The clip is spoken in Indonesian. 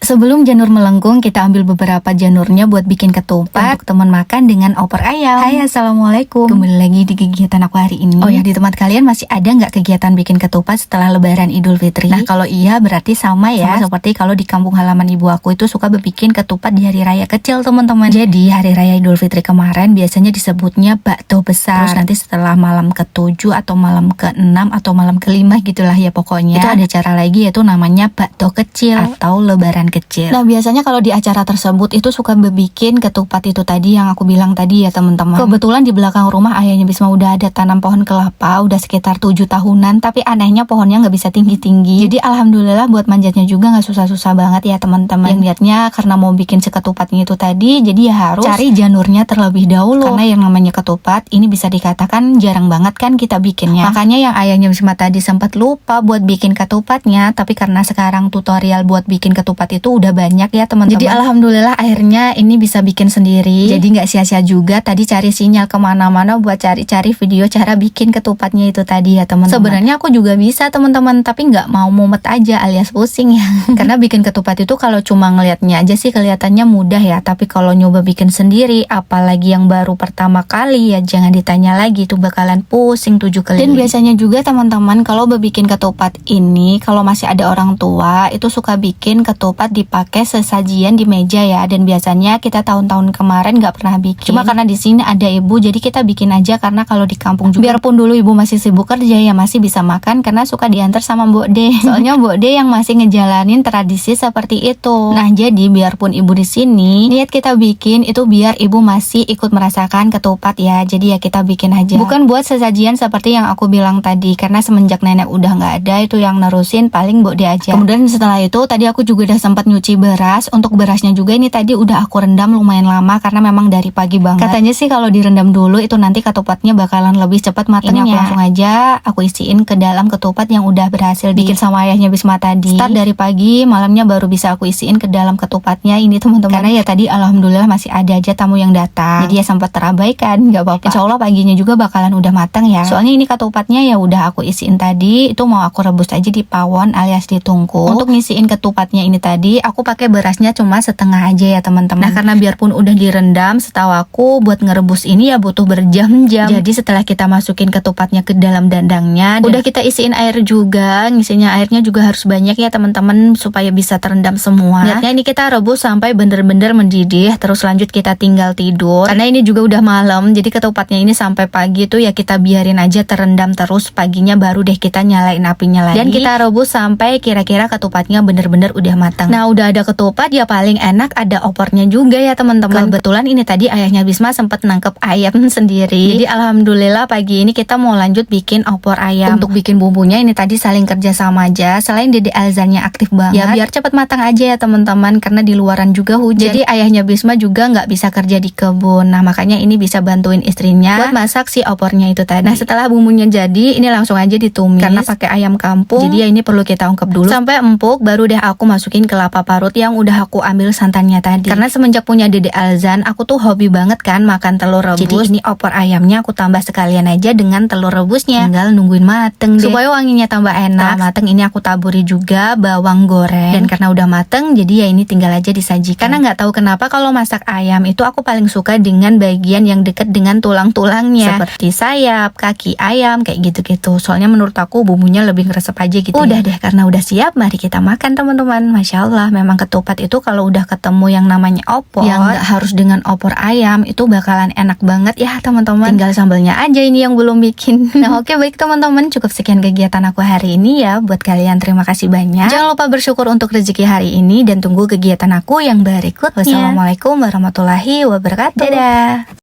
Sebelum janur melengkung, kita ambil beberapa janurnya buat bikin ketupat untuk teman makan dengan opor ayam. Hai, assalamualaikum. Kembali lagi di kegiatan aku hari ini. Oh ya, di tempat kalian masih ada nggak kegiatan bikin ketupat setelah Lebaran Idul Fitri? Nah, kalau iya berarti sama ya. Sama seperti kalau di kampung halaman ibu aku itu suka bikin ketupat di hari raya kecil, teman-teman. Jadi hari raya Idul Fitri kemarin biasanya disebutnya bakto besar. Terus nanti setelah malam ke-7 atau malam ke-6 atau malam ke-5 gitulah ya pokoknya. Itu ada cara lagi yaitu namanya bakto kecil atau lebaran kecil. Nah, biasanya kalau di acara tersebut itu suka bikin ketupat itu tadi yang aku bilang tadi ya teman-teman. Kebetulan di belakang rumah ayahnya Bisma udah ada tanam pohon kelapa udah sekitar 7 tahunan, tapi anehnya pohonnya nggak bisa tinggi-tinggi. Jadi alhamdulillah buat manjatnya juga nggak susah-susah banget ya teman-teman. Yang lihatnya karena mau bikin seketupatnya itu tadi, jadi ya harus cari janurnya terlebih dahulu. Karena yang namanya ketupat ini bisa dikatakan jarang banget kan kita bikinnya. Makanya yang ayahnya Bisma tadi sempat lupa buat bikin ketupatnya, tapi karena sekarang tutorial buat bikin ketupat itu udah banyak ya teman-teman. Jadi alhamdulillah akhirnya ini bisa bikin sendiri. Jadi nggak sia-sia juga tadi cari sinyal kemana-mana buat cari-cari video cara bikin ketupatnya itu tadi ya teman-teman. Sebenarnya aku juga bisa teman-teman, tapi nggak mau mumet aja alias pusing ya. Karena bikin ketupat itu kalau cuma ngelihatnya aja sih kelihatannya mudah ya, tapi kalau nyoba bikin sendiri, apalagi yang baru pertama kali ya jangan ditanya lagi, tuh bakalan pusing 7 kali. Dan biasanya juga teman-teman kalau bikin ketupat ini, kalau masih ada orang tua itu suka bikin ketupat dipakai sesajian di meja ya, dan biasanya kita tahun-tahun kemarin nggak pernah bikin. Cuma karena di sini ada ibu, jadi kita bikin aja karena kalau di kampung juga, biarpun dulu ibu masih sibuk kerja ya masih bisa makan karena suka diantar sama Mbok De. Soalnya Mbok De yang masih ngejalanin tradisi seperti itu. Nah, jadi biarpun ibu di sini, niat kita bikin itu biar ibu masih ikut merasakan ketupat ya. Jadi ya kita bikin aja. Bukan buat sesajian seperti yang aku bilang tadi, karena semenjak nenek udah nggak ada itu yang nerusin paling Mbok De aja. Kemudian setelah itu tadi aku juga udah sempat nyuci beras. Untuk berasnya juga ini tadi udah aku rendam lumayan lama karena memang dari pagi banget. Katanya sih kalau direndam dulu itu nanti ketupatnya bakalan lebih cepat matangnya. Ini aku langsung aja aku isiin ke dalam ketupat yang udah berhasil bikin sama ayahnya Bisma tadi. Start dari pagi, malamnya baru bisa aku isiin ke dalam ketupatnya ini teman-teman. Karena ya tadi alhamdulillah masih ada aja tamu yang datang. Jadi ya sempat terabaikan, nggak apa-apa. Insya Allah paginya juga bakalan udah matang ya. Soalnya ini ketupatnya ya udah aku isiin tadi, itu mau aku rebus aja di pawon alias di tungku. Untuk ngisiin ketupatnya ini tadi aku pakai berasnya cuma setengah aja ya teman-teman. Nah, karena biarpun udah direndam, setahu aku buat ngerebus ini ya butuh berjam-jam. Jadi setelah kita masukin ketupatnya ke dalam dandangnya, udah kita isiin air juga. Ngisinya airnya juga harus banyak ya teman-teman supaya bisa terendam semua. Lihatnya ini kita rebus sampai bener-bener mendidih, terus lanjut kita tinggal tidur. Karena ini juga udah malam, jadi ketupatnya ini sampai pagi tuh ya kita biarin aja terendam terus, paginya baru deh kita nyalain apinya lagi. Dan kita rebus sampai kira-kira ketupatnya bener-bener udah matang. Nah, udah ada ketupat ya paling enak ada opornya juga ya teman-teman. Kebetulan ini tadi ayahnya Bisma sempat nangkep ayam sendiri. Jadi alhamdulillah pagi ini kita mau lanjut bikin opor ayam. Untuk bikin bumbunya ini tadi saling kerja sama aja. Selain Dede Alzannya aktif banget, ya biar cepet matang aja ya teman-teman, karena di luaran juga hujan. Jadi ayahnya Bisma juga nggak bisa kerja di kebun. Nah, makanya ini bisa bantuin istrinya buat masak si opornya itu tadi. Nah, setelah bumbunya jadi, ini langsung aja ditumis karena pakai ayam kampung. Jadi ya ini perlu kita ungkep dulu sampai empuk, baru deh aku masukin kelapa parut yang udah aku ambil santannya tadi. Karena semenjak punya Dede Alzan, aku tuh hobi banget kan makan telur rebus. Jadi ini opor ayamnya aku tambah sekalian aja dengan telur rebusnya. Tinggal nungguin mateng deh. Supaya wanginya tambah enak. Setelah mateng ini aku taburi juga bawang goreng. Dan karena udah mateng, jadi ya ini tinggal aja disajikan. Karena nggak tahu kenapa kalau masak ayam itu aku paling suka dengan bagian yang deket dengan tulang-tulangnya. Seperti sayap, kaki ayam, kayak gitu-gitu. Soalnya menurut aku bumbunya lebih ngeresep aja gitu. Udah deh, karena udah siap, mari kita makan teman-teman. Masya Allah, memang ketupat itu kalau udah ketemu yang namanya opor, yang nggak harus dengan opor ayam, itu bakalan enak banget ya teman-teman. Tinggal sambelnya aja ini yang belum bikin. Nah, oke, baik teman-teman, cukup sekian kegiatan aku hari ini ya. Buat kalian terima kasih banyak. Jangan lupa bersyukur untuk rezeki hari ini dan tunggu kegiatan aku yang berikutnya. Wassalamualaikum warahmatullahi wabarakatuh. Dadah.